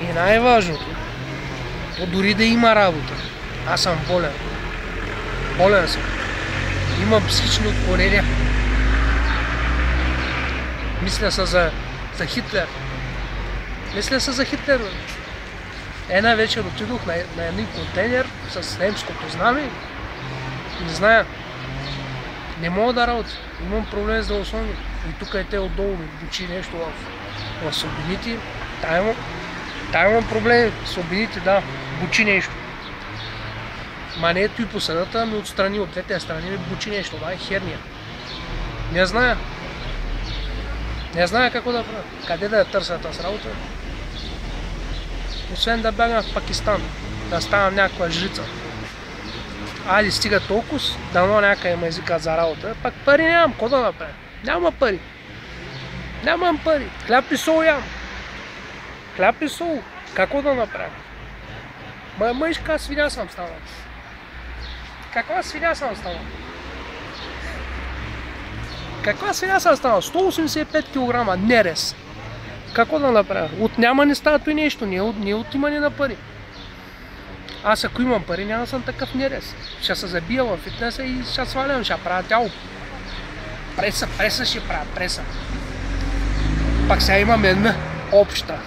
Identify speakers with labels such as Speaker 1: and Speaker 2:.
Speaker 1: И най-важното, то дори да има работа, аз съм болен. Болен съм. Имам психични отклонения. Мисля се за Хитлер. Мисля се за Хитлер. Една вечер отидох на един контейнер с немското знаме. Не зная. Не мога да работя. Имам проблем с здравословни. И тук те отдолу ми бучи нещо в слабините. Та имам проблем с слабините, да. Бучи нещо. Ма не ето и по съдата ми отстрани, от двете страни ми бучи нещо. Това е херния. Не зная. Не зная какво да правя. Къде да я търся тази работа? Освен да бягам в Пакистан. Да ставам някаква жрица. Айде стига толкова, дано някъде ме извикат за работа. Пак пари нямам, какво да направя? Няма пари. Нямам пари. Хляб и сол ям. Хляб и сол. Какво да направя? Мъжка свиня съм станал. Каква свиня съм станал? Каква свиня съм станал? 185 кг нерез. Какво да направя? От няма не става и нещо, не от имане на пари. Аз ако имам пари, няма да съм такъв нерез. Ще се забия в фитнеса и ще свалям, ще правя тяло. Преса ще правя, преса. Пак сега имам една обща.